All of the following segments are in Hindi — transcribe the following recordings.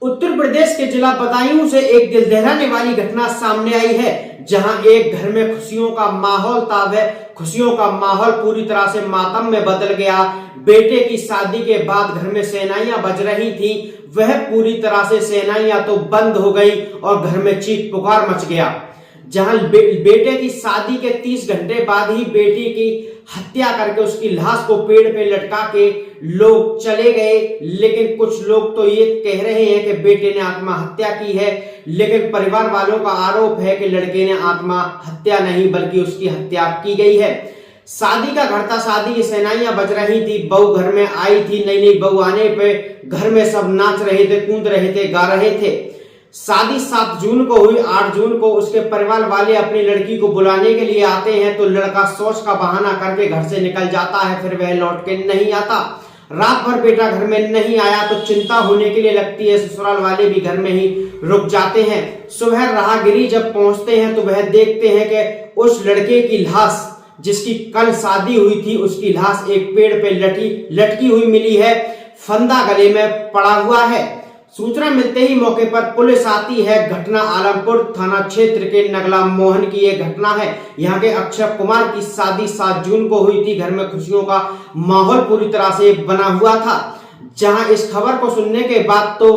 उत्तर प्रदेश के जिला बदायूं से एक दिल दहलाने वाली घटना सामने आई है, जहां एक घर में खुशियों का माहौल था। वह खुशियों का माहौल पूरी तरह से मातम में बदल गया। बेटे की शादी के बाद घर में शहनाइयां बज रही थी, वह पूरी तरह से शहनाइयां तो बंद हो गई और घर में चीख पुकार मच गया। जहां बेटे की शादी के 30 घंटे बाद ही बेटी की हत्या करके उसकी लाश को पेड़ पे लटका के लोग चले गए। लेकिन कुछ लोग तो ये कह रहे हैं कि बेटे ने आत्महत्या की है, लेकिन परिवार वालों का आरोप है कि लड़के ने आत्महत्या नहीं बल्कि उसकी हत्या की गई है। शादी का घर था, शादी की शहनाइयां बज रही थी, बहू घर में आई थी। नई नई बहू आने पे घर में सब नाच रहे थे, कूद रहे थे, गा रहे थे। शादी 7 जून को हुई। 8 जून को उसके परिवार वाले अपनी लड़की को बुलाने के लिए आते हैं तो लड़का सोच का बहाना करके घर से निकल जाता है, फिर वह लौट के नहीं आता। रात भर बेटा घर में नहीं आया तो चिंता होने के लिए लगती है, ससुराल वाले भी घर में ही रुक जाते हैं। सुबह राहगीरी जब पहुंचते हैं तो वह देखते हैं कि उस लड़के की लाश, जिसकी कल शादी हुई थी, उसकी लाश एक पेड़ पे लटकी हुई मिली है, फंदा गले में पड़ा हुआ है। सूचना मिलते ही मौके पर पुलिस आती है। घटना आलमपुर थाना क्षेत्र के नगला मोहन की यह घटना है। यहाँ के अक्षय कुमार की शादी 7 जून को हुई थी। घर में खुशियों का माहौल पूरी तरह से बना हुआ था। जहां इस खबर को सुनने के बाद तो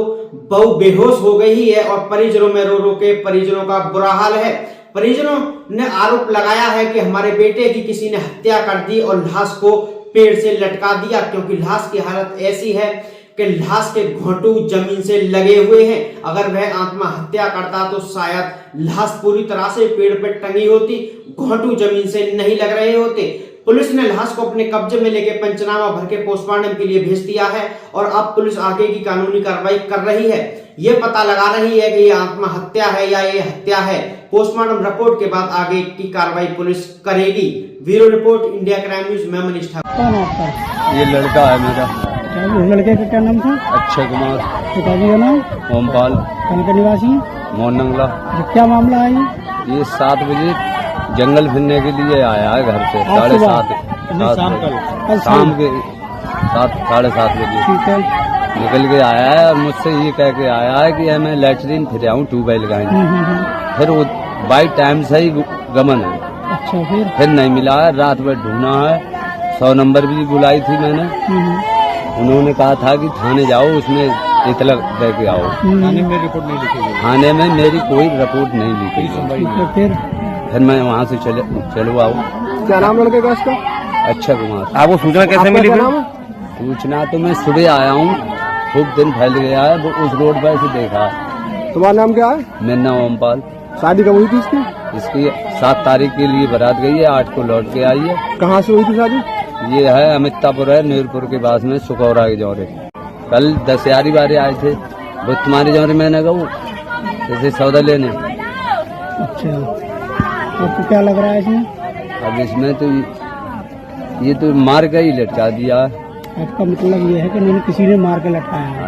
बहू बेहोश हो गई है और परिजनों में रो रो के परिजनों का बुरा हाल है। परिजनों ने आरोप लगाया है कि हमारे बेटे की किसी ने हत्या कर दी और लाश को पेड़ से लटका दिया, क्योंकि लाश की हालत ऐसी है कि लाश के घोंटू जमीन से लगे हुए हैं। अगर वह आत्महत्या करता तो शायद लाश पूरी तरह से पेड़ पर टंगी होती, घोंटू जमीन से नहीं लग रहे होते। पुलिस ने लाश को अपने कब्जे में लेकर पंचनामा भर के पोस्टमार्टम के लिए भेज दिया है और अब पुलिस आगे की कानूनी कार्रवाई कर रही है। यह पता लगा रही है कि यह आत्महत्या है या ये हत्या है। पोस्टमार्टम रिपोर्ट के बाद आगे की कार्रवाई पुलिस करेगी। Bureau report, India crime news, मैं मनीष ठाकुर। ये लड़का है मेरा। लड़के का क्या नाम था? अक्षय कुमार। पिताजी का नाम? ओमपाल। कहाँ का निवासी? मोहनंगला। क्या मामला है ये 7 बजे जंगल फिरने के लिए आया है घर से, 7:30 शाम के 7-7:30 बजे ठीक है। निकल के आया है और मुझसे ये कह के आया है कि मैं लैटरीन फिर आऊँ ट्यूबवेल लगाएंगे। फिर वो बाई टाइम से ही गमन है। अच्छा, फिर नहीं मिला है। रात भर ढूंढना है। 100 नंबर भी बुलाई थी मैंने। उन्होंने कहा था कि थाने जाओ, उसमें इतला दे के आओ। थाने में रिपोर्ट नहीं लिखी गई? थाने में मेरी कोई रिपोर्ट नहीं लिखी गई। फिर मैं वहाँ से चलो आओ। क्या नाम लड़के का इसका? अक्षय कुमार। आपको सूचना कैसे मिली? सूचना तो मैं सुबह आया हूँ, खूब दिन फैल गया है, वो उस रोड पर से देखा। तुम्हारा नाम क्या है? मेरा नाम ओमपाल। शादी कब हुई थी इसकी? इसकी 7 तारीख के लिए बारात गई है, 8 को लौट के आई है। कहाँ से हुई थी शादी? ये है अमितापुर है, नूरपुर के पास में, सुखौरा के जौरे। कल 10 यारी बारे आए थे, वो तुम्हारे जौरे मैंने कहा जैसे सौदा लेने। अच्छा, आपको क्या लग रहा है इसमें? अब इसमें तो ये तो मार के ही लटका दिया। आपका मतलब ये है कि उन्होंने किसी ने मार के लटकाया है?